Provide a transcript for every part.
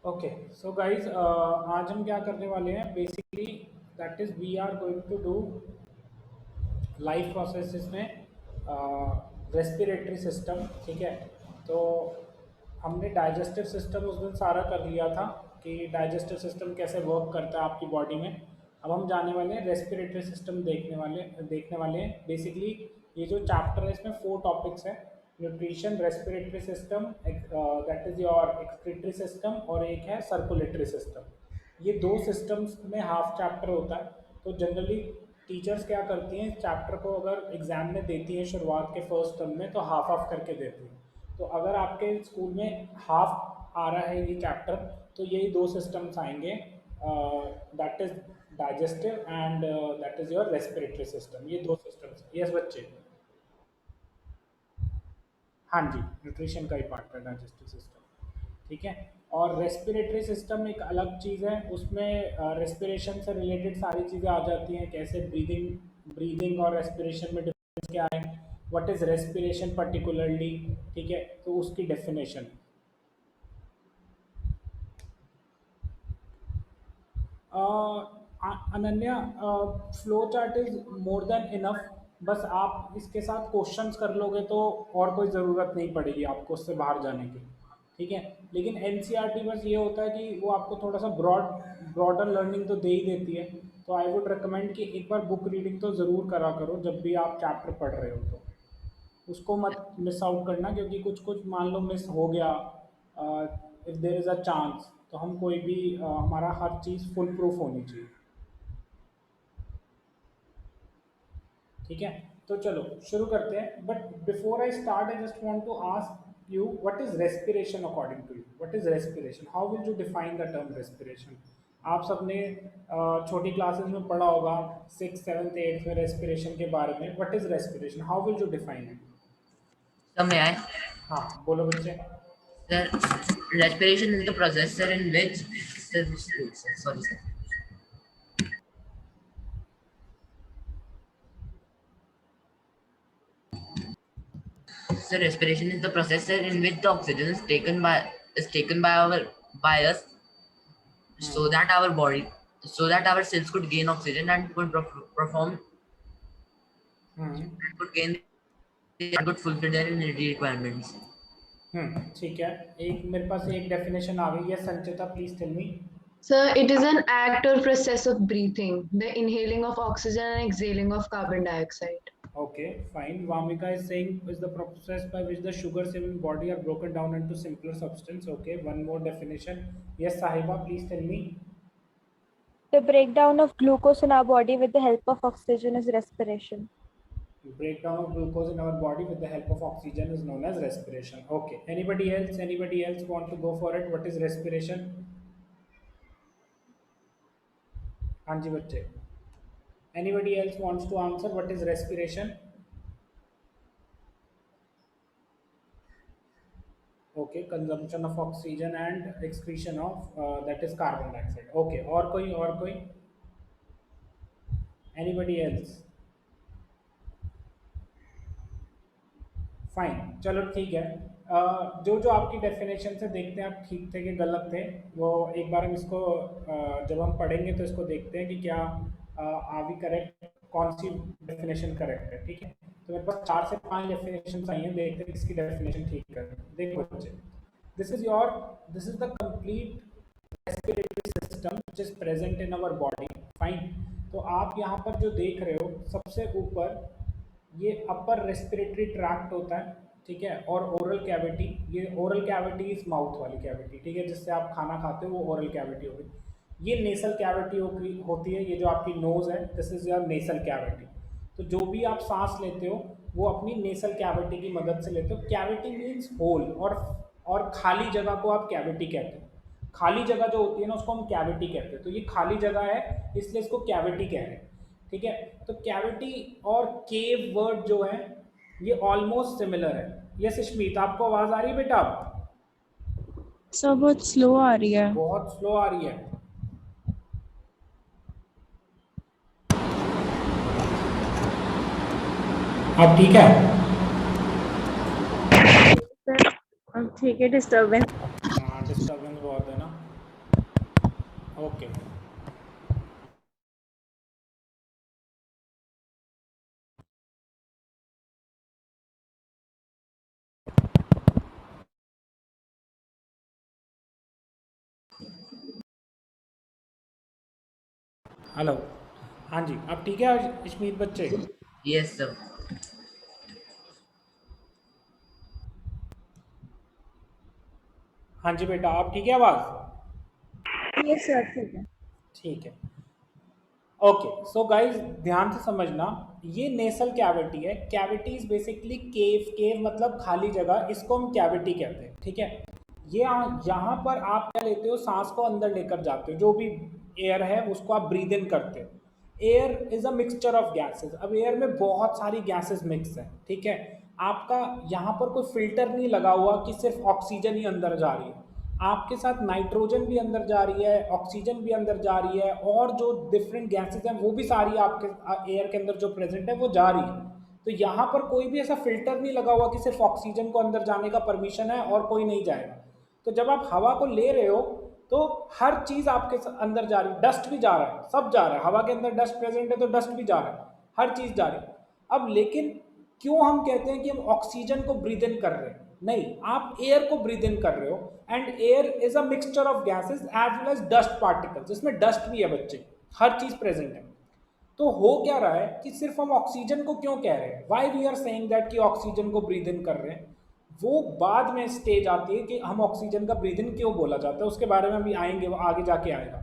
Okay so guys आज हम क्या करने वाले हैं basically that is we are going to do life processes में रेस्पिरेटरी सिस्टम। ठीक है, तो हमने डाइजेस्टिव सिस्टम उस दिन सारा कर लिया था कि डाइजेस्टिव सिस्टम कैसे वर्क करता है आपकी बॉडी में। अब हम जाने वाले हैं रेस्पिरेटरी सिस्टम देखने वाले हैं बेसिकली। ये जो चैप्टर है इसमें 4 टॉपिक्स हैं: nutrition, respiratory system, that is your excretory system, और एक है सर्कुलेटरी सिस्टम। ये 2 सिस्टम्स में हाफ चैप्टर होता है। तो जनरली टीचर्स क्या करती हैं, चैप्टर को अगर एग्जाम में देती हैं शुरुआत के फर्स्ट टर्म में तो हाफ ऑफ करके देती हैं। तो अगर आपके स्कूल में हाफ आ रहा है ये चैप्टर तो यही 2 सिस्टम्स आएंगे, that is digestive and that is your respiratory system. ये 2 सिस्टम्स। यस बच्चे? हाँ जी, न्यूट्रिशन का ही पार्ट है डाइजेस्टिव सिस्टम। ठीक है, और रेस्पिरेटरी सिस्टम एक अलग चीज़ है, उसमें रेस्पिरेशन से रिलेटेड सारी चीज़ें आ जाती हैं, कैसे ब्रीदिंग ब्रीदिंग और रेस्पिरेशन में डिफरेंस क्या है, व्हाट इज़ रेस्पिरेशन पर्टिकुलरली। ठीक है, तो उसकी definition. Ananya, flow chart is more than enough. बस आप इसके साथ क्वेश्चंस कर लोगे तो और कोई ज़रूरत नहीं पड़ेगी आपको उससे बाहर जाने की। ठीक है, लेकिन एनसीईआरटी बस ये होता है कि वो आपको थोड़ा सा ब्रॉडर लर्निंग तो दे ही देती है। तो आई वुड रिकमेंड कि एक बार बुक रीडिंग तो ज़रूर करा करो जब भी आप चैप्टर पढ़ रहे हो, तो उसको मत मिस आउट करना, क्योंकि कुछ कुछ मान लो मिस हो गया, if there is a chance, तो हम कोई भी हमारा हर चीज़ फुल प्रूफ होनी चाहिए। ठीक है, तो चलो शुरू करते हैं। But before I start I just want to ask you what is respiration according to you. What is respiration? How will you define the term respiration? आप सबने छोटी क्लासेस में पढ़ा होगा, 6th 7th 8th में रेस्पिरेशन के बारे में। What is respiration? How will you define it? May I? हाँ बोलो बच्चे। Sir, respiration is the process, sir, in which sorry, sir. Sir, respiration is the process, sir, in which the oxygen is taken by us, so that our body, so that our cells could gain oxygen and could perform hmm could gain and could fulfill their energy requirements. ठीक है, एक मेरे पास एक definition आ गई है। Sanchita please tell me. So it is an act or process of breathing, the inhaling of oxygen and exhaling of carbon dioxide. Okay, fine. Vamika is saying is the process by which the sugars in body are broken down into simpler substance. Okay, one more definition. Yes, Sahiba, please tell me. The breakdown of glucose in our body with the help of oxygen is respiration. Breakdown of glucose in our body with the help of oxygen is known as respiration. Okay. Anybody else? Anybody else want to go for it? What is respiration? हाँ जी बच्चे. Anybody else wants to answer what is respiration? Okay, consumption of oxygen and excretion of that is carbon dioxide. Okay, और कोई anybody else? Fine, चलो ठीक है। जो जो आपकी डेफिनेशन से देखते हैं आप ठीक थे कि गलत थे, वो एक बार हम इसको जब हम पढ़ेंगे तो इसको देखते हैं कि क्या आर वी करेक्ट, कौन सी डेफिनेशन करेक्ट है। ठीक है, तो मेरे पास 4 से 5 डेफिनेशन आई हैं, देखते हैं किसकी डेफिनेशन ठीक है। देखो बच्चे, this is the complete respiratory system which is present in our body. Fine, तो आप यहाँ पर जो देख रहे हो सबसे ऊपर ये अपर रेस्पिरेटरी ट्रैक्ट होता है। ठीक है, और ओरल कैविटी, ये ओरल कैविटी इज माउथ वाली कैविटी। ठीक है, जिससे आप खाना खाते हो वो ओरल कैविटी होगी। ये नेसल कैविटी होती है, ये जो आपकी नोज है, this is your nasal cavity. तो जो भी आप सांस लेते हो वो अपनी नेसल कैविटी की मदद से लेते हो। कैविटी मीन्स होल, और खाली जगह को आप कैविटी कहते हो। खाली जगह जो होती है ना उसको हम कैविटी कहते हैं। तो ये खाली जगह है इसलिए इसको कैविटी कह रहे हैं। ठीक है, तो कैविटी और केव वर्ड जो है ये ऑलमोस्ट सिमिलर है। ये सुष्मित, आपको आवाज आ रही है बेटा? सर बहुत स्लो आ रही है। बहुत स्लो आ रही है। अब ठीक है? सर ठीक है, डिस्टर्बेंस। हाँ, डिस्टर्बेंस बहुत है ना। हेलो। हाँ जी, आप ठीक है इशमीत बच्चे? Yes, sir. हाँ जी बेटा, आप ठीक है आवाज़? Yes, sir. ठीक है. ठीक है। ओके, सो गाइज ध्यान से समझना, ये नेसल कैविटी है। कैविटी इज बेसिकली केव, केव मतलब खाली जगह, इसको हम कैविटी कहते हैं, ठीक है। ये यहाँ पर आप क्या लेते हो, सांस को अंदर लेकर जाते हो, जो भी एयर है उसको आप ब्रीद इन करते हो। Air is a mixture of gases. अब एयर में बहुत सारी गैसेस मिक्स है, ठीक है। आपका यहाँ पर कोई फिल्टर नहीं लगा हुआ कि सिर्फ ऑक्सीजन ही अंदर जा रही है। आपके साथ नाइट्रोजन भी अंदर जा रही है, ऑक्सीजन भी अंदर जा रही है, और जो डिफरेंट गैसेस हैं वो भी सारी आपके एयर के अंदर जो प्रेजेंट है वो जा रही है। तो यहाँ पर कोई भी ऐसा फिल्टर नहीं लगा हुआ कि सिर्फ ऑक्सीजन को अंदर जाने का परमिशन है और कोई नहीं जाएगा। तो जब आप हवा को ले रहे हो तो हर चीज आपके अंदर जा रही है, डस्ट भी जा रहा है, सब जा रहा है। हवा के अंदर डस्ट प्रेजेंट है तो डस्ट भी जा रहा है, हर चीज जा रही है। अब लेकिन क्यों हम कहते हैं कि हम ऑक्सीजन को ब्रीद इन कर रहे हैं? नहीं, आप एयर को ब्रीद इन कर रहे हो, and air is a mixture of gases as well as dust particles. इसमें डस्ट भी है बच्चे, हर चीज प्रेजेंट है। तो हो क्या रहा है कि सिर्फ हम ऑक्सीजन को क्यों कह रहे हैं, why we are saying that कि ऑक्सीजन को ब्रीद इन कर रहे हैं, वो बाद में स्टेज आती है कि हम ऑक्सीजन का ब्रीद इन क्यों बोला जाता है, उसके बारे में अभी आएंगे, वो आगे जाके आएगा,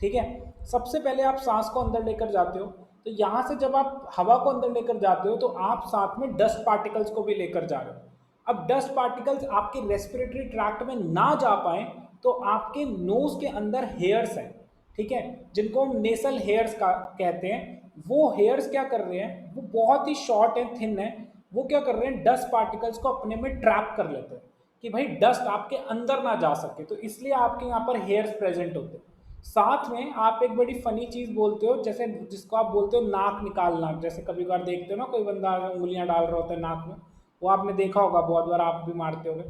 ठीक है। सबसे पहले आप सांस को अंदर लेकर जाते हो, तो यहाँ से जब आप हवा को अंदर लेकर जाते हो तो आप साथ में डस्ट पार्टिकल्स को भी लेकर जा रहे हो। अब डस्ट पार्टिकल्स आपके रेस्पिरेटरी ट्रैक्ट में ना जा पाए तो आपके नोज के अंदर हेयर्स हैं, ठीक है, जिनको हम नेसल हेयर्स का कहते हैं। वो हेयर्स क्या कर रहे हैं, वो बहुत ही शॉर्ट एंड थिन है, वो क्या कर रहे हैं, डस्ट पार्टिकल्स को अपने में ट्रैप कर लेते हैं कि भाई डस्ट आपके अंदर ना जा सके, तो इसलिए आपके यहाँ पर हेयर्स प्रेजेंट होते हैं। साथ में आप एक बड़ी फनी चीज बोलते हो, जैसे जिसको आप बोलते हो नाक निकालना। जैसे कभी बार देखते हो ना, कोई बंदा उंगलियां डाल रहा होता है नाक में, वो आपने देखा होगा, बहुत बार आप भी मारते होगे।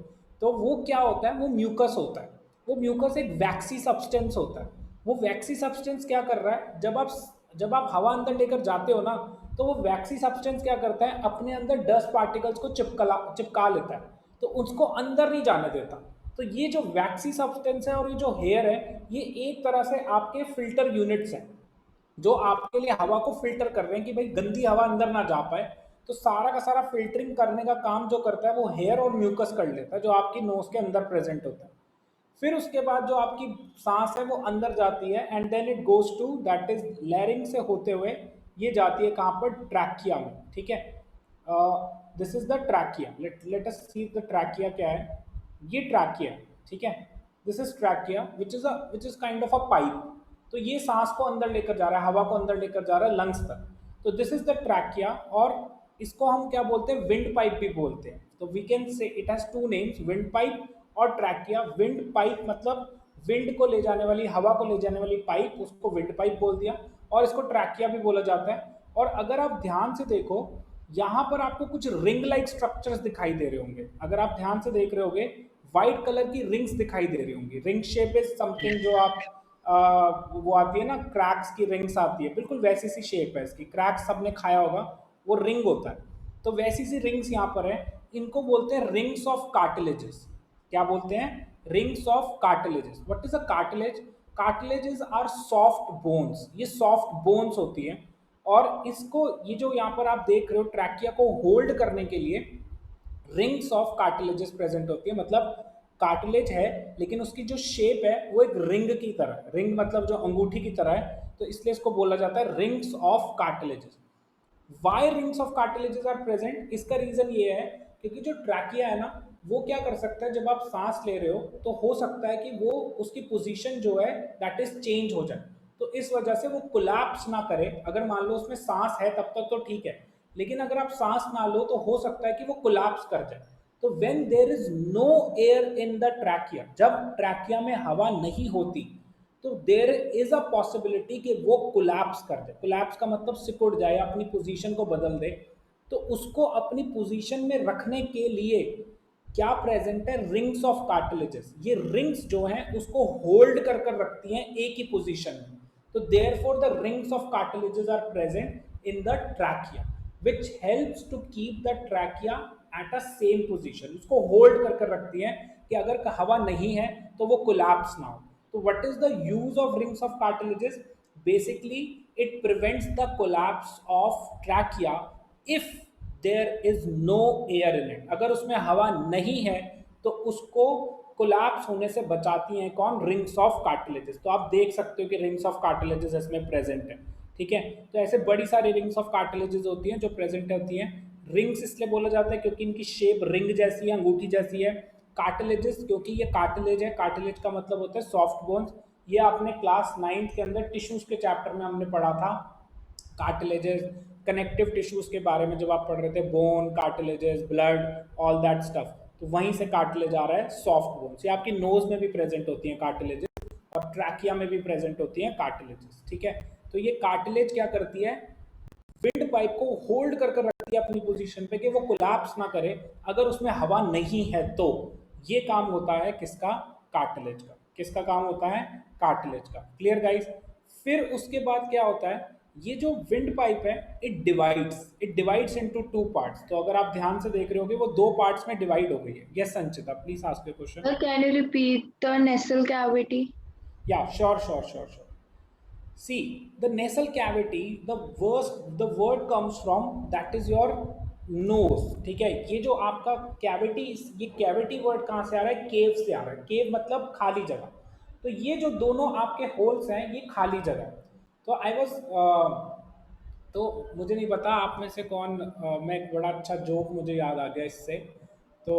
तो वो क्या होता है, वो म्यूकस होता है। वो म्यूकस एक वैक्सी सब्सटेंस होता है। वो वैक्सी सब्सटेंस क्या कर रहा है, जब आप हवा अंदर लेकर जाते हो ना, तो वो वैक्सी सब्सटेंस क्या करता है, अपने अंदर डस्ट पार्टिकल्स को चिपका लेता है, तो उसको अंदर नहीं जाने देता। तो ये जो वैक्सी सब्सटेंस है और ये जो हेयर है, ये एक तरह से आपके फिल्टर यूनिट्स हैं, जो आपके लिए हवा को फिल्टर कर रहे हैं कि भाई गंदी हवा अंदर ना जा पाए। तो सारा का सारा फिल्टरिंग करने का काम जो करता है वो हेयर और म्यूकस कर लेता है, जो आपकी नोज के अंदर प्रेजेंट होता है। फिर उसके बाद जो आपकी सांस है वो अंदर जाती है, and then it goes to, that is larynx से होते हुए ये जाती है कहाँ पर, ट्रैकिया में, ठीक है। This is the trachea. Let us see the trachea क्या है। ये ट्रैकिया, ठीक है, this is trachea which is kind of a pipe. तो ये सांस को अंदर लेकर जा रहा है, हवा को अंदर लेकर जा रहा है लंग्स तक। तो दिस इज द ट्रैकिया, और इसको हम क्या बोलते हैं, विंड पाइप भी बोलते हैं। तो we can say it has two names, windpipe और ट्रैकिया। विंड पाइप मतलब विंड को ले जाने वाली, हवा को ले जाने वाली पाइप, उसको विंड पाइप बोल दिया, और इसको ट्रैकिया भी बोला जाता है। और अगर आप ध्यान से देखो, यहाँ पर आपको कुछ रिंग लाइक स्ट्रक्चर्स दिखाई दे रहे होंगे। अगर आप ध्यान से देख रहे होगे, व्हाइट कलर की रिंग्स दिखाई दे रही होंगी। रिंग शेप इज समथिंग जो आप वो आती है ना, क्रैक्स की रिंग्स आती है, बिल्कुल वैसी सी शेप है इसकी। क्रैक्स सबने खाया होगा, वो रिंग होता है। तो वैसी सी रिंग्स यहाँ पर है, इनको बोलते हैं रिंग्स ऑफ कार्टिलेजेस। क्या बोलते हैं, rings of cartilages. What is a cartilage? Cartilages are soft bones, ये सॉफ्ट बोन्स होती है। और इसको, ये जो यहाँ पर आप देख रहे हो, ट्रैकिया को होल्ड करने के लिए रिंग्स ऑफ कार्टिलेजेस प्रेजेंट होती है। मतलब कार्टिलेज है लेकिन उसकी जो शेप है वो एक रिंग की तरह है। रिंग मतलब जो अंगूठी की तरह है, तो इसलिए इसको बोला जाता है rings of cartilages. Why rings of cartilages are present? इसका रीजन ये है क्योंकि जो ट्रैकिया है ना, वो क्या कर सकता है, जब आप सांस ले रहे हो तो हो सकता है कि वो उसकी पोजीशन जो है दैट इज चेंज हो जाए। तो इस वजह से वो कोलैप्स ना करे। अगर मान लो उसमें सांस है तब तक तो ठीक है, लेकिन अगर आप सांस ना लो तो हो सकता है कि वो कोलैप्स कर जाए। तो when there is no air in the trachea, जब ट्रैकिया में हवा नहीं होती, तो देयर इज अ पॉसिबिलिटी कि वो कोलैप्स कर दे। कोलैप्स का मतलब सिकुड़ जाए, अपनी पोजीशन को बदल दे। तो उसको अपनी पोजीशन में रखने के लिए क्या प्रेजेंट है, रिंग्स ऑफ कार्टिलेजेस। ये रिंग्स जो हैं उसको होल्ड कर कर रखती हैं एक ही पोजीशन में। तो therefore the rings of cartilages are present in the trachea, which helps to keep the trachea at a same position। उसको होल्ड कर कर रखती है कि अगर हवा नहीं है तो वो कोलैप्स ना हो। तो what is the use of rings of cartilages? Basically it prevents the collapse of trachea if there is no air in it. अगर उसमें हवा नहीं है तो उसको कोलैप्स होने से बचाती हैं कौन? Rings of cartilages. तो आप देख सकते हो कि रिंग्स ऑफ कार्टिलेजेस इसमें प्रेजेंट है, ठीक है। तो ऐसे बड़ी सारी रिंग्स ऑफ कार्टिलेजेस होती हैं जो प्रेजेंट होती हैं। रिंग्स इसलिए बोला जाता है क्योंकि इनकी शेप रिंग जैसी है, अंगूठी जैसी है। कार्टिलेजेस क्योंकि ये कार्टिलेज है, कार्टिलेज का मतलब होता है सॉफ्ट बोन्स। ये आपने क्लास 9th के अंदर टिश्यूज के चैप्टर में हमने पढ़ा था, कार्टिलेजेस, कनेक्टिव टिश्यूज के बारे में जब आप पढ़ रहे थे, bone, cartilages, blood, all that stuff. तो वहीं से कार्टिलेज आ रहा है, सॉफ्ट बोन्स। ये आपकी नोज में भी प्रेजेंट होती हैं कार्टिलेजेस, और ट्रैकिया में भी प्रेजेंट होती हैं कार्टिलेजेस, ठीक है। तो ये कार्टिलेज क्या करती है? विंड पाइप को होल्ड करके रखती है अपनी पोजीशन पे कि वो कोलैप्स ना करे अगर उसमें हवा नहीं है। तो ये काम होता है किसका? कार्टिलेज का। किसका काम होता है? कार्टिलेज का। Clear guys? फिर उसके बाद क्या होता है? ये जो विंड पाइप है इट डिवाइड्स इनटू 2 पार्ट्स। तो अगर आप ध्यान से देख रहे होगे वो 2 पार्ट्स में डिवाइड हो गई है। Yes Sanchita, please ask your question. Sir, can you repeat the nasal cavity? Yeah, sure. See, the nasal cavity, the word comes from, that is your nose, ठीक है। ये जो आपका कैविटी, ये कैविटी वर्ड कहाँ से आ रहा है? केव से आ रहा है। केव मतलब खाली जगह। तो ये जो दोनों आपके होल्स हैं ये खाली जगह है। तो तो मुझे नहीं पता आप में से कौन मैं एक बड़ा अच्छा जोक मुझे याद आ गया इससे। तो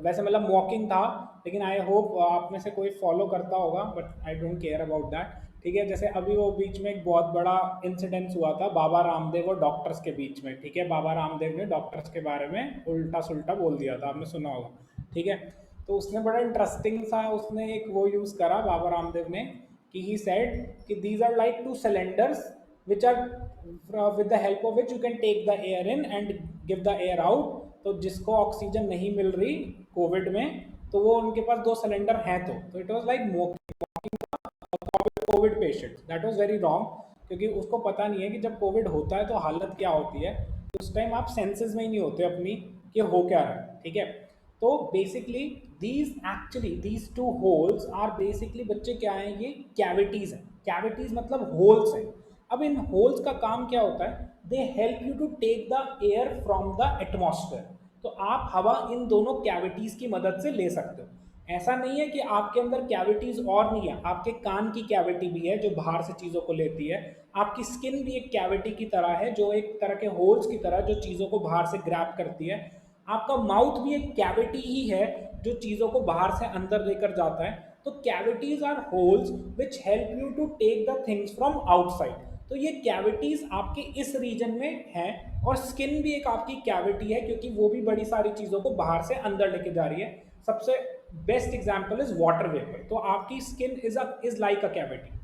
वैसे मतलब मॉकिंग था, लेकिन आई होप आप में से कोई फॉलो करता होगा, but I don't care about that, ठीक है। जैसे अभी वो बीच में एक बहुत बड़ा इंसिडेंस हुआ था बाबा रामदेव और डॉक्टर्स के बीच में, ठीक है। बाबा रामदेव ने डॉक्टर्स के बारे में उल्टा सुल्टा बोल दिया था, आपने सुना होगा, ठीक है। तो उसने बड़ा इंटरेस्टिंग सा उसने एक वो यूज़ करा बाबा रामदेव ने, कि ही सेड कि these are like 2 cylinders which are with the help of which you can take the air in and give the air out। तो जिसको ऑक्सीजन नहीं मिल रही कोविड में, तो वो उनके पास 2 सिलेंडर हैं। तो it was like Covid patient. That was very wrong, क्योंकि उसको पता नहीं है कि जब कोविड होता है तो हालत क्या होती है। तो उस टाइम आप सेंसेस में ही नहीं होते अपनी कि हो क्या रहा है, ठीक है। तो basically these 2 holes are basically बच्चे क्या हैं? ये कैविटीज हैं। कैविटीज मतलब होल्स हैं। अब इन होल्स का काम क्या होता है? They help you to take the air from the atmosphere. तो आप हवा इन दोनों कैविटीज की मदद से ले सकते हो। ऐसा नहीं है कि आपके अंदर कैविटीज और नहीं है, आपके कान की कैविटी भी है जो बाहर से चीज़ों को लेती है। आपकी स्किन भी एक कैविटी की तरह है, जो एक तरह के होल्स की तरह जो चीज़ों को बाहर से ग्रैब करती है। आपका माउथ भी एक कैविटी ही है जो चीज़ों को बाहर से अंदर लेकर जाता है। तो cavities are holes which help you to take the things from outside. तो ये कैविटीज आपके इस रीजन में हैं, और स्किन भी एक आपकी कैविटी है, क्योंकि वो भी बड़ी सारी चीज़ों को बाहर से अंदर लेके जा रही है। सबसे best example is water vapour. तो आपकी skin is like a cavity.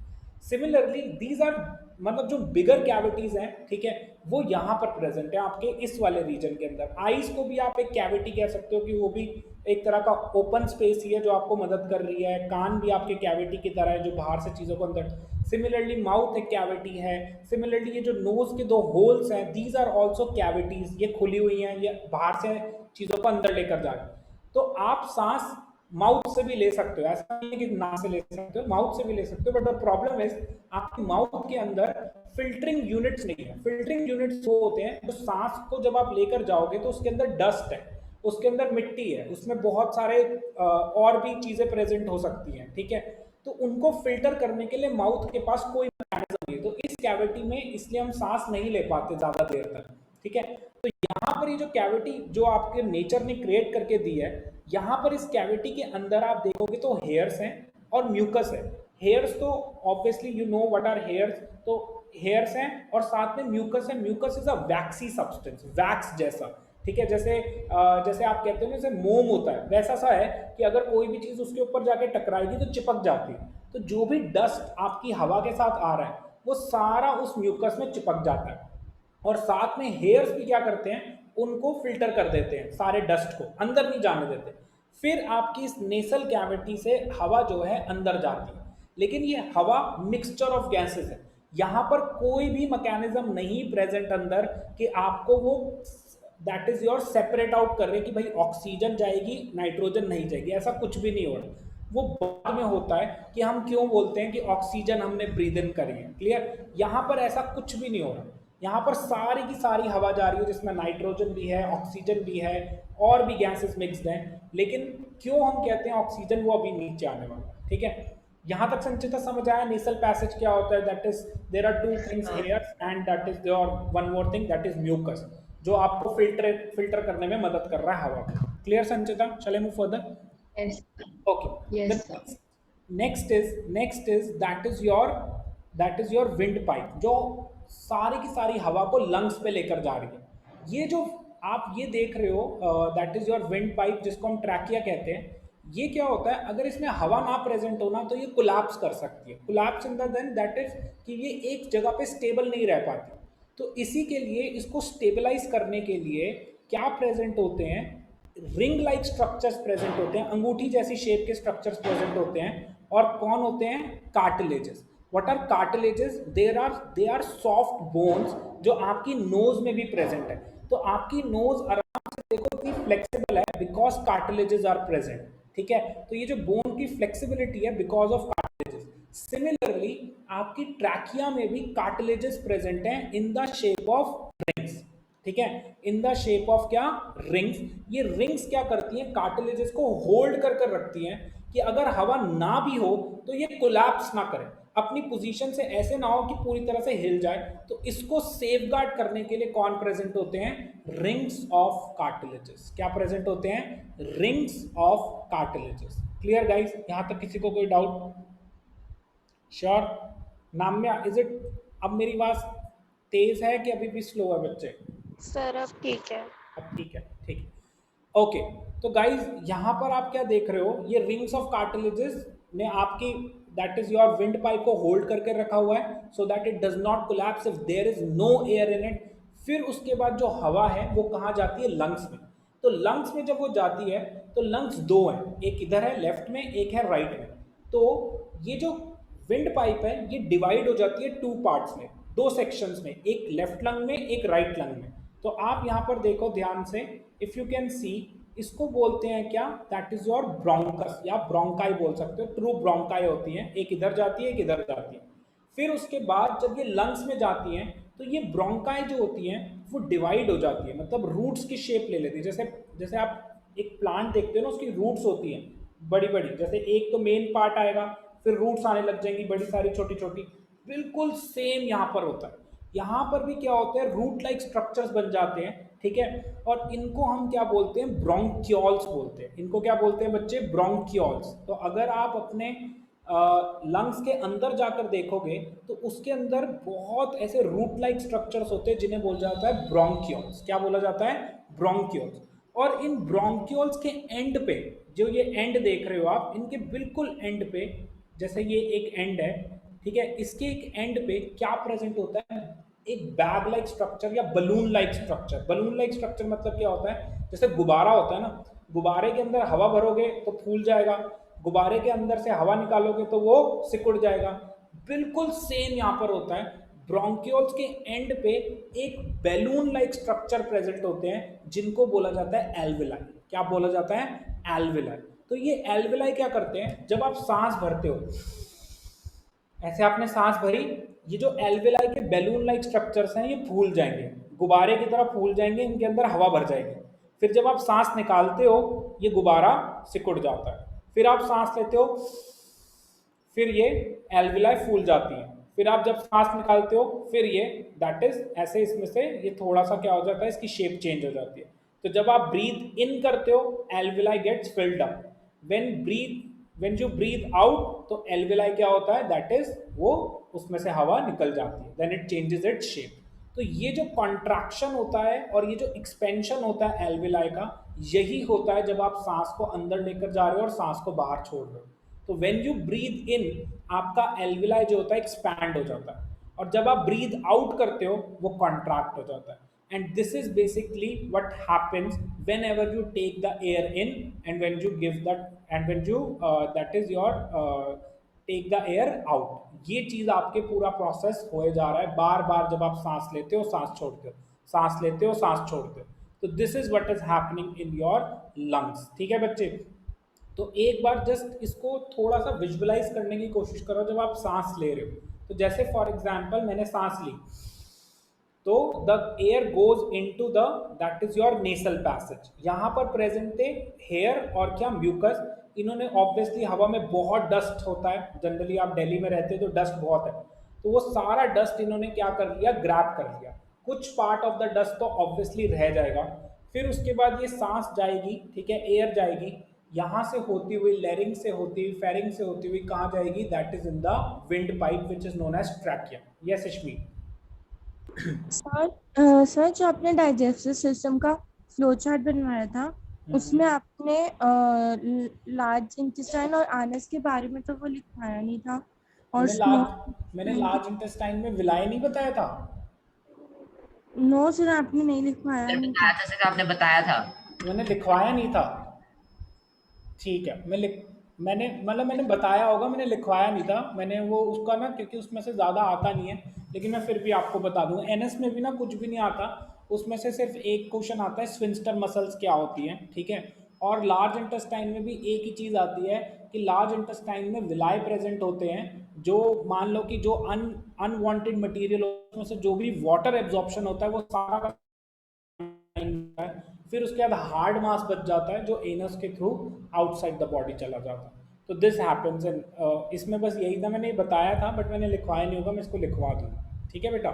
Similarly these are मतलब जो बिगर कैविटीज हैं, ठीक है, वो यहाँ पर प्रेजेंट है आपके इस वाले रीजन के अंदर। आईज को भी आप एक कैविटी कह सकते हो कि वो भी एक तरह का ओपन स्पेस ही है जो आपको मदद कर रही है। कान भी आपके कैविटी की तरह है जो बाहर से चीज़ों को अंदर। सिमिलरली माउथ एक कैविटी है। सिमिलरली ये जो नोज के 2 होल्स हैं, दीज आर ऑल्सो कैविटीज। ये खुली हुई हैं, ये बाहर से चीज़ों को अंदर लेकर जा रही है। तो आप सांस माउथ से भी ले सकते हो, ऐसा नहीं है कि नाक से ले सकते हो, माउथ से भी ले सकते हो। बट द प्रॉब्लम इज आपके माउथ के अंदर फिल्टरिंग यूनिट्स नहीं है। फिल्टरिंग यूनिट्स वो होते हैं जो सांस को जब आप लेकर जाओगे तो उसके अंदर डस्ट है, उसके अंदर मिट्टी है, उसमें बहुत सारे और भी चीज़ें प्रेजेंट हो सकती हैं, ठीक है। तो उनको फिल्टर करने के लिए माउथ के पास कोई मैकेनिज्म नहीं है। तो इस कैविटी में इसलिए हम सांस नहीं ले पाते ज़्यादा देर तक, ठीक है। तो यहाँ पर ये जो कैविटी जो आपके नेचर ने क्रिएट करके दी है, यहाँ पर इस कैविटी के अंदर आप देखोगे तो हेयर्स हैं और म्यूकस है। हेयर्स तो obviously you know what are hairs. तो हेयर्स हैं और साथ में म्यूकस है। Mucus is a waxy substance, wax जैसा, ठीक है। जैसे जैसे आप कहते हो जैसे मोम होता है, वैसा सा है कि अगर कोई भी चीज़ उसके ऊपर जाके टकराएगी तो चिपक जाती है। तो जो भी डस्ट आपकी हवा के साथ आ रहा है वो सारा उस म्यूकस में चिपक जाता है। और साथ में हेयर्स भी क्या करते हैं, उनको फिल्टर कर देते हैं, सारे डस्ट को अंदर नहीं जाने देते। फिर आपकी इस नेसल कैविटी से हवा जो है अंदर जाती है, लेकिन ये हवा मिक्सचर ऑफ गैसेस है। यहाँ पर कोई भी मैकेनिज्म नहीं प्रेजेंट अंदर कि आपको वो that is your separate out कर रहे कि भाई ऑक्सीजन जाएगी नाइट्रोजन नहीं जाएगी, ऐसा कुछ भी नहीं हो रहा। वो बाद में होता है कि हम क्यों बोलते हैं कि ऑक्सीजन हमने ब्रीद इन करी है। क्लियर? यहाँ पर ऐसा कुछ भी नहीं हो रहा, यहाँ पर सारी की सारी हवा जा रही है जिसमें नाइट्रोजन भी है, ऑक्सीजन भी है और भी गैसेस मिक्सड हैं, लेकिन क्यों हम कहते हैं ऑक्सीजन, वो अभी नीचे आने वाला है। ठीक है, यहाँ तक संचिता समझ आया नेसल पैसेज क्या होता है? That is there are two things here and that is your one more thing that is mucus, जो आपको फिल्टर करने में मदद कर रहा है हवा को। क्लियर संचिता? चले move further. Yes. Okay. Yes, The sir. next is that is your wind pipe, जो सारी की सारी हवा को लंग्स पे लेकर जा रही है। ये जो आप ये देख रहे हो that is your wind pipe, जिसको हम ट्रैकिया कहते हैं। ये क्या होता है, अगर इसमें हवा ना प्रेजेंट होना तो ये कोलैप्स कर सकती है। Collapse in the then that is कि ये एक जगह पे स्टेबल नहीं रह पाती। तो इसी के लिए इसको स्टेबलाइज करने के लिए क्या प्रेजेंट होते हैं? रिंग लाइक स्ट्रक्चर्स प्रेजेंट होते हैं, अंगूठी जैसी शेप के स्ट्रक्चर्स प्रेजेंट होते हैं। और कौन होते हैं? Cartilages. What are cartilages? They are soft bones जो आपकी नोज में भी प्रेजेंट है। तो आपकी नोज आराम से देखो कि फ्लेक्सिबल है बिकॉज कार्टिलेजेस आर प्रेजेंट। ठीक है, तो ये जो बोन की फ्लेक्सिबिलिटी है बिकॉज ऑफ कार्टिलेजेस। सिमिलरली आपकी ट्रैकिया में भी कार्टिलेजेस प्रेजेंट हैं in the shape of rings. ठीक है, इन द शेप ऑफ क्या? रिंग्स। ये रिंग्स क्या करती हैं? कार्टिलेजेस को होल्ड कर रखती हैं कि अगर हवा ना भी हो तो ये कोलैप्स ना करे, अपनी पोजीशन से ऐसे ना हो कि पूरी तरह से हिल जाए। तो इसको सेफगार्ड करने के लिए कौन प्रेजेंट होते हैं? Rings of cartilages. क्या प्रेजेंट होते हैं? Rings of cartilages. Clear guys? यहां तक किसी को कोई doubt? Sure? Namya, is it? अब मेरी आवाज तेज है कि अभी भी स्लो है बच्चे? सर अब ठीक है। अब ठीक है, ठीक है, ओके। तो गाइज यहाँ पर आप क्या देख रहे हो? ये रिंग्स ऑफ कार्टिलेजेस ने आपकी that is your windpipe को होल्ड करके रखा हुआ है so that it does not collapse if there is no air in it. फिर उसके बाद जो हवा है वो कहाँ जाती है? लंग्स में। तो लंग्स में जब वो जाती है तो लंग्स दो हैं, एक इधर है लेफ्ट में, एक है राइट में। तो ये जो विंड पाइप है ये डिवाइड हो जाती है टू पार्ट्स में, दो सेक्शंस में, एक लेफ्ट लंग में, एक राइट लंग में। तो आप यहाँ पर देखो ध्यान से, इफ यू कैन सी, इसको बोलते हैं क्या? दैट इज योर ब्रोंकस या ब्रोंकाई बोल सकते हो। ट्रू ब्रोंकाई होती है, एक इधर जाती है एक इधर जाती है। फिर उसके बाद जब ये लंग्स में जाती हैं तो ये ब्रोंकाई जो होती हैं वो डिवाइड हो जाती है, मतलब रूट्स की शेप ले लेती है। जैसे आप एक प्लांट देखते हो ना, उसकी रूट्स होती हैं बड़ी बड़ी, जैसे एक तो मेन पार्ट आएगा, फिर रूट्स आने लग जाएंगी बड़ी सारी छोटी छोटी। बिल्कुल सेम यहाँ पर होता है। यहाँ पर भी क्या होता है? रूट लाइक स्ट्रक्चर्स बन जाते हैं। ठीक है, और इनको हम क्या बोलते हैं? ब्रोंकियोल्स बोलते हैं। इनको क्या बोलते हैं बच्चे? ब्रोंकियोल्स। तो अगर आप अपने लंग्स के अंदर जाकर देखोगे तो उसके अंदर बहुत ऐसे रूट लाइक स्ट्रक्चर्स होते हैं जिन्हें बोला जाता है ब्रोंकियोल्स। क्या बोला जाता है? ब्रोंकियोल्स। और इन ब्रोंकियोल्स के एंड पे, जो ये एंड देख रहे हो आप, इनके बिल्कुल एंड पे, जैसे ये एक एंड है, ठीक है, इसके एक एंड पे क्या प्रेजेंट होता है? एक बैग लाइक स्ट्रक्चर या balloon like structure. Balloon like structure मतलब क्या होता है? जैसे गुब्बारा होता है ना, गुब्बारे के अंदर हवा भरोगे तो फूल जाएगा, गुब्बारे के अंदर से हवा निकालोगे तो वो सिकुड़ जाएगा। बिल्कुल सेम यहाँ पर होता है। ब्रोंकियोल्स के एंड पे एक बैलून लाइक स्ट्रक्चर प्रेजेंट होते हैं जिनको बोला जाता है एल्वेलाई। क्या बोला जाता है? एल्वेलाई। तो ये एल्वेलाई क्या करते हैं? जब आप सांस भरते हो, ऐसे आपने सांस भरी, ये जो एल्वेलाई के बैलून लाइक स्ट्रक्चर्स हैं ये फूल जाएंगे, गुब्बारे की तरह फूल जाएंगे, इनके अंदर हवा भर जाएगी। फिर जब आप सांस निकालते हो ये गुब्बारा सिकुड़ जाता है। फिर आप सांस लेते हो, फिर ये एल्वेलाई फूल जाती है। फिर आप जब सांस निकालते हो फिर ये दैट इज ऐसे, इसमें से ये थोड़ा सा क्या हो जाता है? इसकी शेप चेंज हो जाती है। तो जब आप ब्रीथ इन करते हो alveoli gets filled up, when you breathe out तो एल्वेलाई क्या होता है? दैट इज वो उसमें से हवा निकल जाती है, then it changes its shape. तो ये जो कॉन्ट्रैक्शन होता है और ये जो एक्सपेंशन होता है एल्वेलाई का, यही होता है जब आप सांस को अंदर लेकर जा रहे हो और सांस को बाहर छोड़ रहे हो। तो व्हेन यू ब्रीथ इन आपका एल्वेलाई जो होता है एक्सपैंड हो जाता है, और जब आप ब्रीथ आउट करते हो वो कॉन्ट्रैक्ट हो जाता है। And this is basically what happens whenever you take the air in and when you give that and when you that is your take the air out। ये चीज आपके पूरा प्रोसेस होए जा रहा है बार बार, जब आप सांस लेते हो सांस छोड़ते हो, सांस लेते हो सांस छोड़ते हो। तो this is what is happening in your lungs. ठीक है बच्चे? तो एक बार जस्ट इसको थोड़ा सा विजुअलाइज करने की कोशिश करो जब आप सांस ले रहे हो। तो जैसे फॉर एग्जांपल मैंने सांस ली, तो the air goes into the that is your nasal passage, यहाँ पर प्रेजेंट है हेयर और क्या म्यूकस। इन्होंने ऑब्वियसली हवा में बहुत डस्ट होता है, जनरली आप दिल्ली में रहते हो तो डस्ट बहुत है, तो वो सारा डस्ट इन्होंने क्या कर लिया, ग्रैब कर लिया। कुछ पार्ट ऑफ द डस्ट तो ऑब्वियसली रह जाएगा। फिर उसके बाद ये सांस जाएगी, ठीक है, एयर जाएगी, यहाँ से होती हुई लैरिंग से होती हुई फेरिंग से होती हुई कहाँ जाएगी, that is in the wind pipe which is known as trachea. Yes Ishmi. Sir जो आपने डाइजेस्टिव सिस्टम का फ्लो चार्ट बनवाया था उसमें आपने लार्ज इंटेस्टाइन और आनस के बारे में तो वो लिखवाया नहीं था, और मैंने लार्ज इंटेस्टाइन में विलाय नहीं बताया था। नो सर आपने नहीं लिखवाया सर नहीं बताया था सर, आपने बताया था। मैंने लिखवाया नहीं था, ठीक है, मैंने बताया होगा, मैंने लिखवाया नहीं था। मैंने वो उसका ना, क्योंकि उसमें से ज़्यादा आता नहीं है, लेकिन मैं फिर भी आपको बता दूंगा। एनएस में भी ना कुछ भी नहीं आता, उसमें से सिर्फ एक क्वेश्चन आता है स्फिंक्टर मसल्स क्या होती हैं, ठीक है। और लार्ज इंटेस्टाइन में भी एक ही चीज़ आती है कि लार्ज इंटेस्टाइन में विलाय प्रेजेंट होते हैं, जो मान लो कि जो अनवांटेड मटेरियल उसमें से जो भी वाटर एब्जॉर्प्शन होता है वो सारा, फिर उसके बाद हार्ड मास बच जाता है जो एनस के थ्रू आउटसाइड द बॉडी चला जाता है। तो दिस हैपेंस इन, इसमें बस यही था, मैंने बताया था बट मैंने लिखवाया नहीं होगा, मैं इसको लिखवा दूंगा, ठीक है बेटा।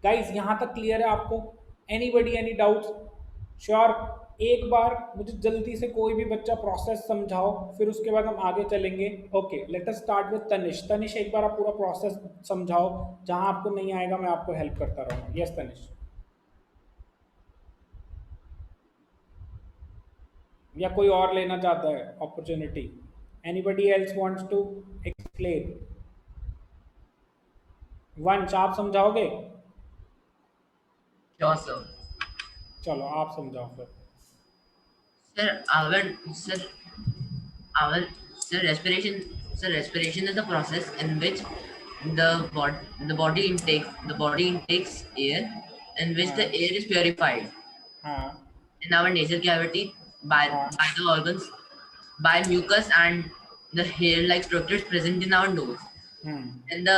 गाइस यहाँ तक क्लियर है आपको? Anybody any doubts? श्योर? एक बार मुझे जल्दी से कोई भी बच्चा प्रोसेस समझाओ, फिर उसके बाद हम आगे चलेंगे। Okay, let us start with Tanish. Tanish एक बार आप पूरा प्रोसेस समझाओ, जहाँ आपको नहीं आएगा मैं आपको हेल्प करता रहूँगा। यस तनिष। या कोई और लेना चाहता है opportunity? Anybody else wants to explain? Vansh आप समझाओगे? Sure, sir. चलो आप समझाओ फिर। Sir, respiration is the process in which the body intakes air, in which the air is purified हाँ in our nasal cavity by the organs, by mucus and the hair-like structures present in our nose. And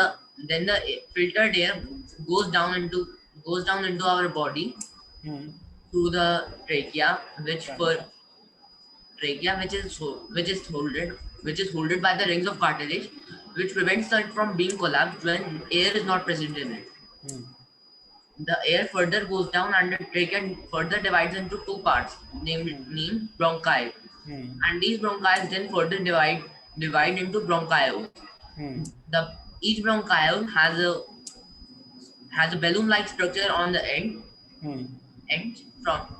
then the filtered air goes down into our body through the trachea, which is holded by the rings of cartilage, which prevents it from being collapsed when air is not present in it. The air further goes down and the trachea further divides into two parts named bronchi, and these bronchi then further divide into bronchioles. Each bronchiole has a balloon-like structure on the end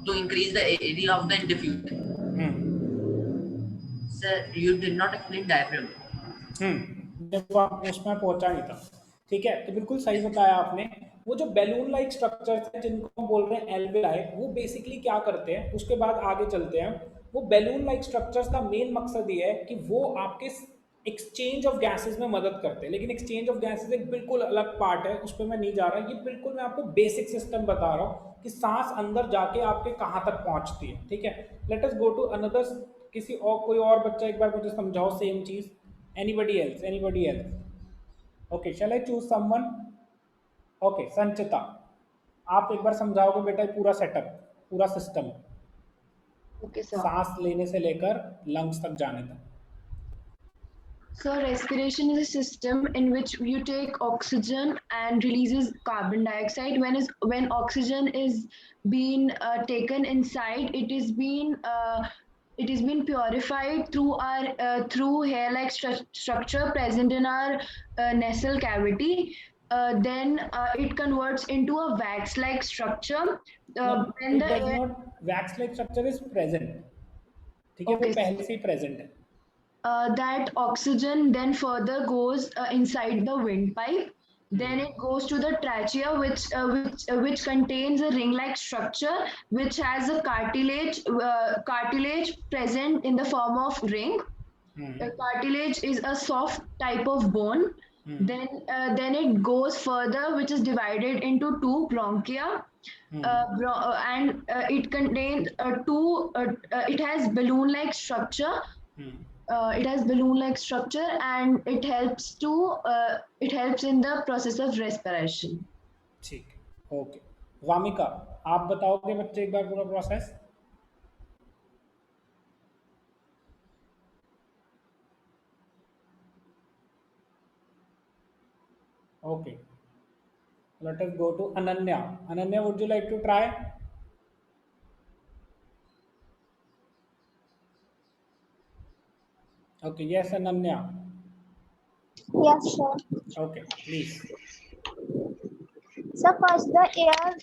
to increase the area of the diffusion. Sir, you did not explain diaphragm. देखो उसमें पहुंचा नहीं था, ठीक है, तो बिल्कुल सही बताया आपने। वो जो बैलून लाइक स्ट्रक्चर्स हैं जिनको हम बोल रहे हैं एल्वेलाई, वो बेसिकली क्या करते हैं, उसके बाद आगे चलते हैं। वो बैलून लाइक स्ट्रक्चर्स का मेन मकसद ये है कि वो आपके एक्सचेंज ऑफ गैसेस में मदद करते हैं। लेकिन एक्सचेंज ऑफ गैसेस एक बिल्कुल अलग पार्ट है, उस पर मैं नहीं जा रहा। ये बिल्कुल मैं आपको बेसिक सिस्टम बता रहा हूँ कि सांस अंदर जाके आपके कहाँ तक पहुँचती है, ठीक है। Let us go to another, किसी और कोई और बच्चा एक बार मुझे समझाओ सेम चीज़। Anybody else? Okay, shall I choose someone? Okay, Sanchita आप एक बार समझाओगे बेटा पूरा सेटअप, पूरा सिस्टम, Okay, sir. सांस लेने से लेकर लंग्स तक जाने तक। So respiration is a system in which you take oxygen and releases carbon dioxide. When oxygen is being taken inside, it is being purified through our through hair-like structure present in our nasal cavity. Then it converts into a wax-like structure. When the air, wax like structure is present, ठीक है, वो Okay. पहले से ही present है। that oxygen then further goes inside the windpipe. Then it goes to the trachea, which contains a ring-like structure, which has a cartilage present in the form of ring. The cartilage is a soft type of bone, Then it goes further, which is divided into two bronchia, and it contains two. It has balloon-like structure. It has balloon-like structure, and it helps in the process of respiration. ठीक है, okay. Wamiqa, आप बताओगे बच्चे एक बार पूरा process? Okay, let us go to Ananya. Ananya, would you like to try? Okay, yes, Ananya. Yes, sure. Okay, please. So first, the air.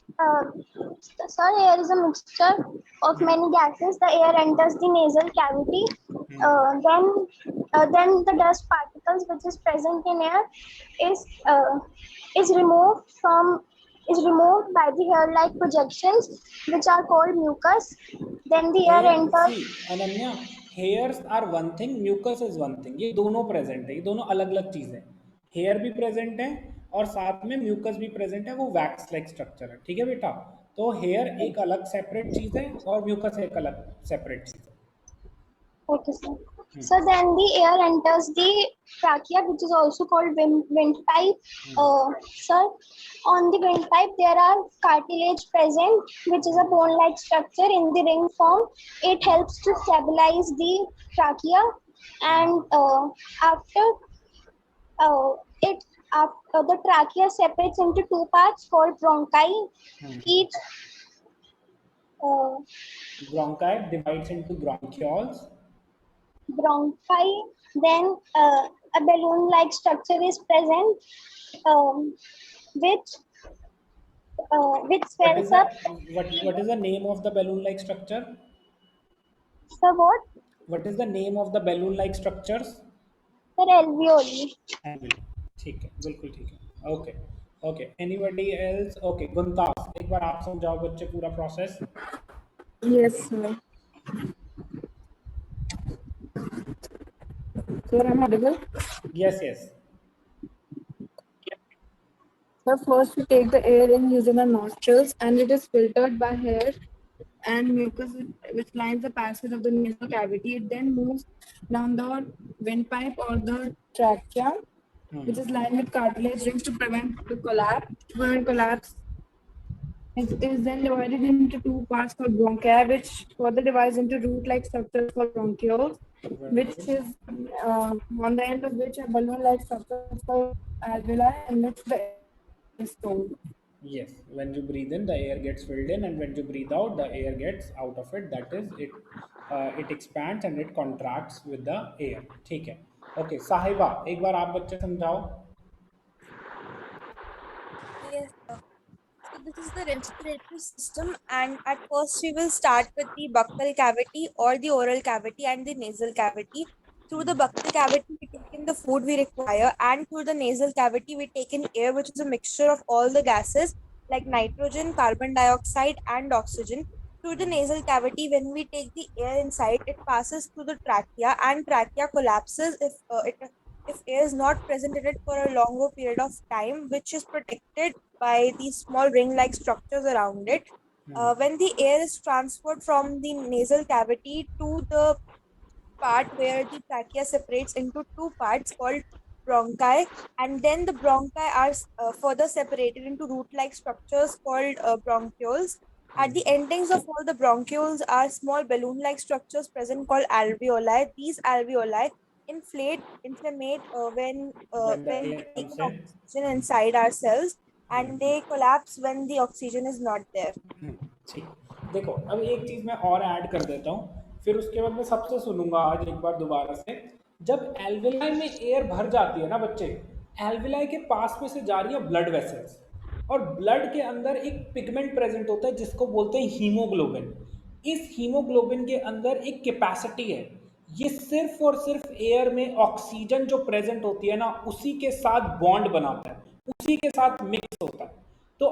Air is a mixture of many gases. The air enters the nasal cavity. Then the dust particles which is present in air is removed by the hair-like projections, which are called mucus. Then the air enters. See, Ananya, hairs are one thing, mucus is one thing. ये दोनों present है, ये दोनों अलग अलग चीजें। Hair भी present है और साथ में म्यूकस भी प्रेजेंट है, वो वैक्स लाइक स्ट्रक्चर है, ठीक है बेटा? तो हेयर एक अलग सेपरेट चीज है और म्यूकस एक अलग सेपरेट चीज है। Okay, sir. So then the air enters the trachea, which is also called windpipe. Sir, on the windpipe there are cartilage present, which is a bone-like structure in the ring form. It helps to stabilize the trachea, and after the trachea separates into two parts called bronchi. Each Bronchi divides into bronchioles. Bronchi, then a balloon-like structure is present, which swells up. What is the name of the balloon-like structure? So what? What is the name of the balloon-like structures? Sir, alveoli. Alveoli. ठीक है, बिल्कुल ठीक है। Okay okay, anybody else? Okay, Guntas, एक बार आप समझाओ बच्चे पूरा process. Yes, sir. Sir, I'm audible. Yes, yes. So first we take the air in using the nostrils, and it is filtered by hair and mucus which lines the passage of the nasal cavity. It then moves down the windpipe or the trachea, which is lined with cartilage rings to prevent collapse. It is then divided into two parts called bronchi, which further divides into root-like structures called bronchioles, which is on the end of which a balloon-like structure is called alveoli, in which the air is stored. Yes, when you breathe in, the air gets filled in, and when you breathe out, the air gets out of it. That is, it expands and it contracts with the air. ठीक है, okay. साहिबा, एक बार आप बच्चे समझाओ। Yes, sir. So this is the respiratory system, and at first we will start with the buccal cavity or the oral cavity and the nasal cavity. Through the buccal cavity, we take in the food we require, and through the nasal cavity, we take in air, which is a mixture of all the gases like nitrogen, carbon dioxide, and oxygen. Through the nasal cavity, when we take the air inside, it passes through the trachea, and trachea collapses if air is not present in it for a longer period of time, which is protected by these small ring-like structures around it. When the air is transferred from the nasal cavity to the part where the trachea separates into two parts called bronchi, and then the bronchi are further separated into root-like structures called bronchioles. At the endings of all the bronchioles are small balloon-like structures present called alveoli. These alveoli inflammate when we take in oxygen inside ourselves, and they collapse when the oxygen is not there. ठीक, देखो अब एक चीज मैं और add कर देता हूँ, फिर उसके बाद मैं सबसे सुनूंगा आज एक बार दोबारा से। जब एल्वेलाई में एयर भर जाती है ना बच्चे, एल्वेलाई के पास में से जा रही है ब्लड वेसल्स, और ब्लड के अंदर एक पिगमेंट प्रेजेंट होता है जिसको बोलते हैं हीमोग्लोबिन। इस हीमोग्लोबिन के अंदर एक कैपेसिटी है, ये सिर्फ और सिर्फ एयर में ऑक्सीजन जो प्रेजेंट होती है ना, उसी के साथ बॉन्ड बनाता है, उसी के साथ मिक्स होता है। तो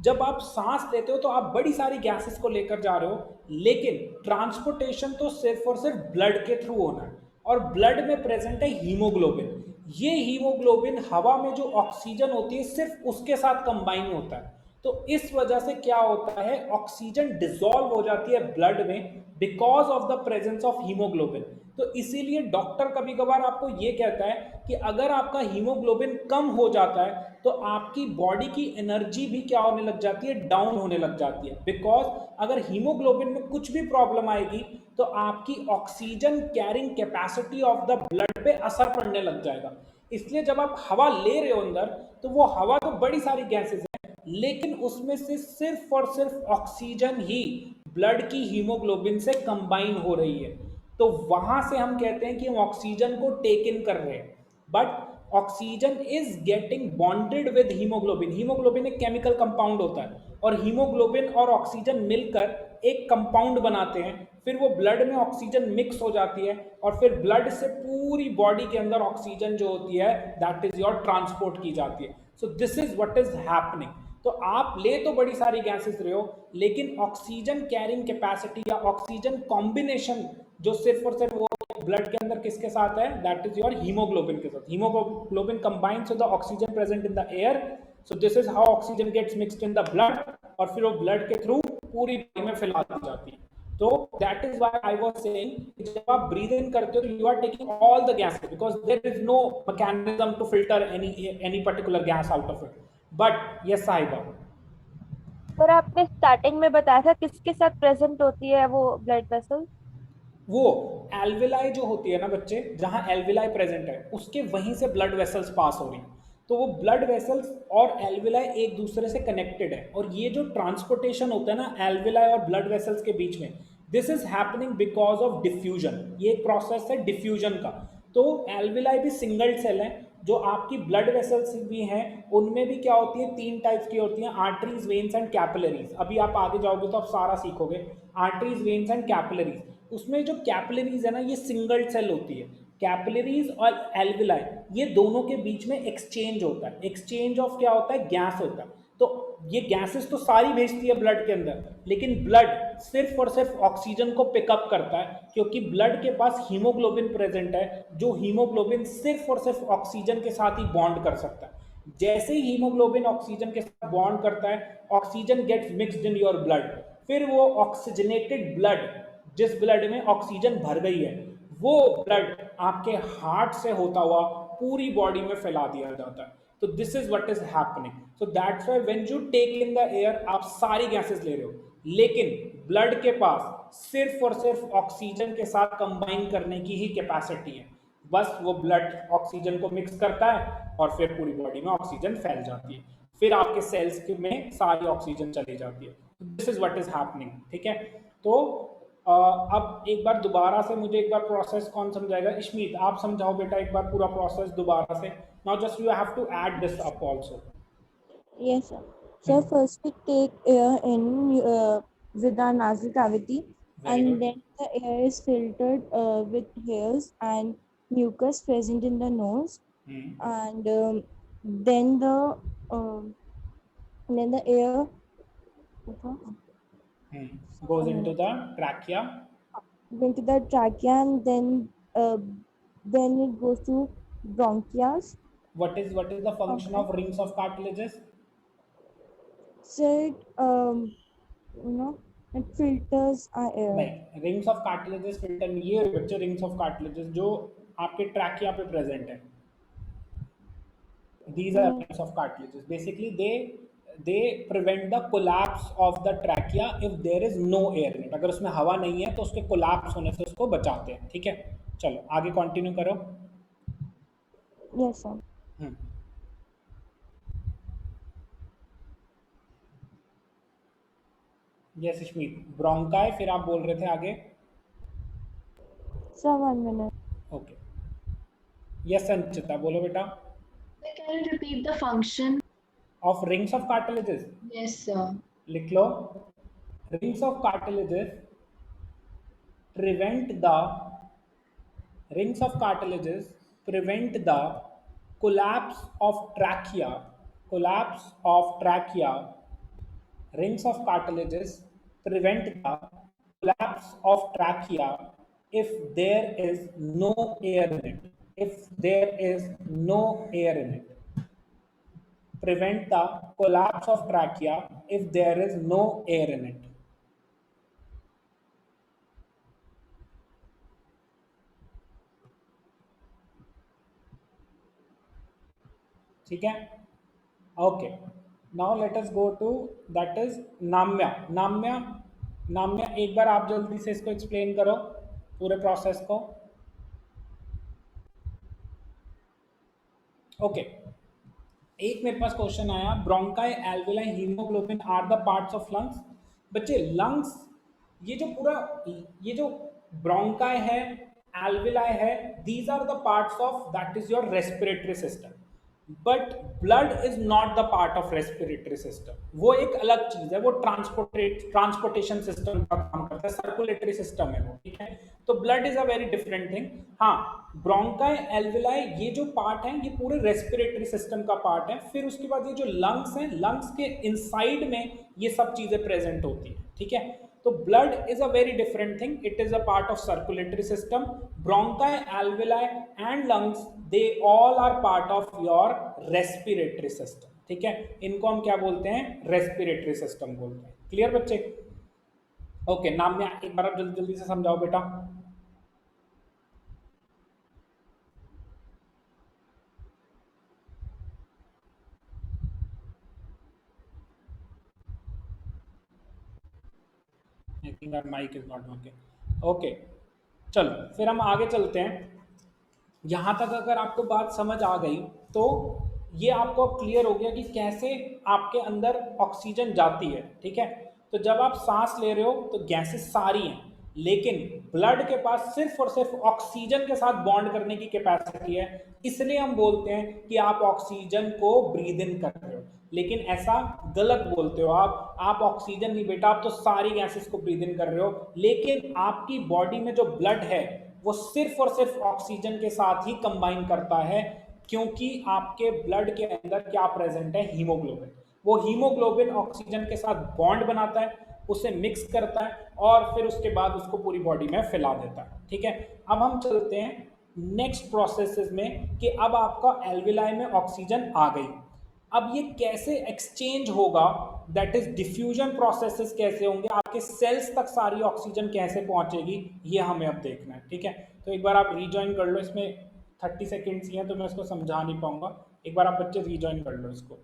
जब आप सांस लेते हो तो आप बड़ी सारी गैसेस को लेकर जा रहे हो, लेकिन ट्रांसपोर्टेशन तो सिर्फ और सिर्फ ब्लड के थ्रू होना है, और ब्लड में प्रेजेंट है हीमोग्लोबिन। ये हीमोग्लोबिन हवा में जो ऑक्सीजन होती है सिर्फ उसके साथ कंबाइन होता है। तो इस वजह से क्या होता है, ऑक्सीजन डिसॉल्व हो जाती है ब्लड में because of the presence of haemoglobin. तो इसीलिए डॉक्टर कभी कभार आपको ये कहता है कि अगर आपका हीमोग्लोबिन कम हो जाता है तो आपकी बॉडी की एनर्जी भी क्या होने लग जाती है, डाउन होने लग जाती है। बिकॉज अगर हीमोग्लोबिन में कुछ भी प्रॉब्लम आएगी तो आपकी oxygen carrying capacity of the blood पे असर पड़ने लग जाएगा। इसलिए जब आप हवा ले रहे हो अंदर, तो वो हवा तो बड़ी सारी गैसेस है, लेकिन उसमें से सिर्फ और सिर्फ ऑक्सीजन ही ब्लड की हीमोग्लोबिन से कंबाइन हो रही है। तो वहां से हम कहते हैं कि हम ऑक्सीजन को टेक इन कर रहे हैं, but oxygen is getting bonded with haemoglobin. Haemoglobin एक केमिकल कंपाउंड होता है और हीमोग्लोबिन और ऑक्सीजन मिलकर एक कंपाउंड बनाते हैं। फिर वो ब्लड में ऑक्सीजन मिक्स हो जाती है और फिर ब्लड से पूरी बॉडी के अंदर ऑक्सीजन जो होती है दैट इज योर ट्रांसपोर्ट की जाती है। सो this is what is happening. तो आप ले तो बड़ी सारी गैसेस रहे हो, लेकिन ऑक्सीजन कैरिंग कैपेसिटी या ऑक्सीजन कॉम्बिनेशन जो सिर्फ और सिर्फ वो ब्लड के अंदर किसके साथ है, दैट इज योर हीमोग्लोबिन के साथ। Haemoglobin combines with the oxygen present in the air. So this is how oxygen gets mixed in the blood और फिर वो ब्लड के थ्रू पूरी बॉडी में फैला दी जाती है। तो that is why I was saying जब आप ब्रीथ इन करते हो तो you are taking all the gases because there is no mechanism to filter any particular gas out of it. But yes Sahiba, sir आपने स्टार्टिंग में बताया था किसके साथ प्रेजेंट होती है वो ब्लड वेसल? वो एल्विलाई जो होती है ना बच्चे, जहां एल्विलाई प्रेजेंट है उसके वहीं से ब्लड वेसल्स पास हो रही हैं। तो वो ब्लड वेसल्स और एल्विलाई एक दूसरे से कनेक्टेड है, और ये जो ट्रांसपोर्टेशन होता है ना एल्विलाई और ब्लड वेसल्स के बीच में, this is happening because of diffusion. ये एक प्रोसेस है डिफ्यूजन का। तो एल्विलाई भी सिंगल सेल है, जो आपकी ब्लड वेसल्स भी हैं उनमें भी क्या होती है, तीन टाइप्स की होती हैं, आर्टरीज, वेन्स एंड कैपिलरीज। अभी आप आगे जाओगे तो आप सारा सीखोगे, आर्टरीज, वेन्स एंड कैपिलरीज। उसमें जो कैपिलरीज है ना ये सिंगल सेल होती है। कैपिलरीज और एल्विलाई ये दोनों के बीच में एक्सचेंज होता है। एक्सचेंज ऑफ क्या होता है, गैस होता है। तो ये गैसेस तो सारी भेजती है ब्लड के अंदर, लेकिन ब्लड सिर्फ और सिर्फ ऑक्सीजन को पिकअप करता है क्योंकि ब्लड के पास हीमोग्लोबिन प्रेजेंट है, जो हीमोग्लोबिन सिर्फ और सिर्फ ऑक्सीजन के साथ ही बॉन्ड कर सकता है। जैसे ही हीमोग्लोबिन ऑक्सीजन के साथ बॉन्ड करता है, oxygen gets mixed in your blood. फिर वो ऑक्सीजनेटेड ब्लड, जिस ब्लड में ऑक्सीजन भर गई है, वो ब्लड आपके हार्ट से होता हुआ पूरी बॉडी में फैला दिया जाता है। तो this is what is happening. So that's why when you take in the air आप सारी गैसेस ले रहे हो, लेकिन ब्लड के पास सिर्फ और सिर्फ ऑक्सीजन के साथ कंबाइन करने की ही कैपेसिटी है। बस वो ब्लड ऑक्सीजन को मिक्स करता है और फिर पूरी बॉडी में ऑक्सीजन फैल जाती है, फिर आपके सेल्स में सारी ऑक्सीजन चली जाती है। This is what is happening. ठीक है, तो अब एक बार दोबारा से मुझे एक बार प्रोसेस कौन समझाएगा? इश्मीत आप समझाओ बेटा एक बार पूरा प्रोसेस दोबारा से। Now just you have to add this up also. Yes, sir. So first we take air in with our nasal cavity, Very and good. then the air is filtered with hairs and mucus present in the nose, and then the um, air Goes into the trachea. into the trachea, and then it goes to bronchias. What is the function of rings of cartilages? So it filters our air. नहीं, rings of cartilages filter, ये बच्चे rings of cartilages जो आपके trachea पे present है, these are rings of cartilages. Basically they prevent the collapse of the trachea if there is no air in it. अगर उसमें हवा नहीं है तो उसके कोलैप्स होने से उसको बचाते हैं। ठीक है, चलो आगे कंटिन्यू करो। Yes, sir. Yes Ishmeet, bronchi, फिर आप बोल रहे थे आगे। Sir, 1 minute. Okay, yes Sanchita बोलो बेटा। Can you repeat the function? Of rings of cartilages Yes, sir. लिख लो। Rings of cartilages prevent the rings of cartilages prevent the collapse of trachea. Rings of cartilages prevent the collapse of trachea if there is no air in it. if there is no air in it. Prevent the collapse of trachea if there is no air in it. ठीक है, okay. Now let us go to that is Namya. Namya एक बार आप जल्दी से इसको explain करो पूरे प्रोसेस को. ओके, एक मेरे पास क्वेश्चन आया, bronchi, alveoli, haemoglobin are the parts of lungs. बच्चे लंग्स, ये जो ब्रोंकाई है, एल्वेलाई है, these are the parts of that is your respiratory system. But blood is not the part of respiratory system. वो एक अलग चीज है, वो ट्रांसपोर्टेशन सिस्टम का काम करता है, सर्कुलेटरी सिस्टम है वो. ठीक है, तो blood is a very different thing. हाँ, ब्रोंकाई, एल्वेलाई ये जो पार्ट है ये पूरे रेस्पिरेटरी सिस्टम का पार्ट है. फिर उसके बाद ये जो लंग्स हैं, लंग्स के इनसाइड में ये सब चीजें प्रेजेंट होती हैं. ठीक है, तो blood is a very different thing. It is a part of circulatory system. Bronchi, alveoli and lungs, they all are part of your respiratory system. ठीक है, इनको हम क्या बोलते हैं? रेस्पिरेटरी सिस्टम बोलते हैं. क्लियर बच्चे? ओके, नाम एक बार आप जल्दी जल्दी से समझाओ बेटा. I think our mic is not working. Okay, चलो फिर हम आगे चलते हैं. यहाँ तक अगर आपको बात समझ आ गई तो ये आपको अब क्लियर हो गया कि कैसे आपके अंदर ऑक्सीजन जाती है. ठीक है, तो जब आप सांस ले रहे हो तो गैसेस सारी हैं, लेकिन ब्लड के पास सिर्फ और सिर्फ ऑक्सीजन के साथ बॉन्ड करने की कैपेसिटी है. इसलिए हम बोलते हैं कि आप ऑक्सीजन को ब्रीद इन कर रहे हो. लेकिन ऐसा गलत बोलते हो आप ऑक्सीजन नहीं बेटा, आप तो सारी गैसेस को ब्रीद इन कर रहे हो. लेकिन आपकी बॉडी में जो ब्लड है वो सिर्फ और सिर्फ ऑक्सीजन के साथ ही कंबाइन करता है, क्योंकि आपके ब्लड के अंदर क्या प्रेजेंट है? हीमोग्लोबिन. वो हीमोग्लोबिन ऑक्सीजन के साथ बॉन्ड बनाता है, उसे मिक्स करता है और फिर उसके बाद उसको पूरी बॉडी में फैला देता है. ठीक है, अब हम चलते हैं नेक्स्ट प्रोसेसेस में कि अब आपका एल्वेलाई में ऑक्सीजन आ गई. अब ये कैसे एक्सचेंज होगा, दैट इज डिफ्यूजन प्रोसेसेस कैसे होंगे, आपके सेल्स तक सारी ऑक्सीजन कैसे पहुंचेगी, ये हमें अब देखना है. ठीक है, तो एक बार आप रीजॉइन कर लो. इसमें 30 सेकेंड्स ही हैं तो मैं इसको समझा नहीं पाऊंगा. एक बार आप बच्चे रीजॉइन कर लो इसको.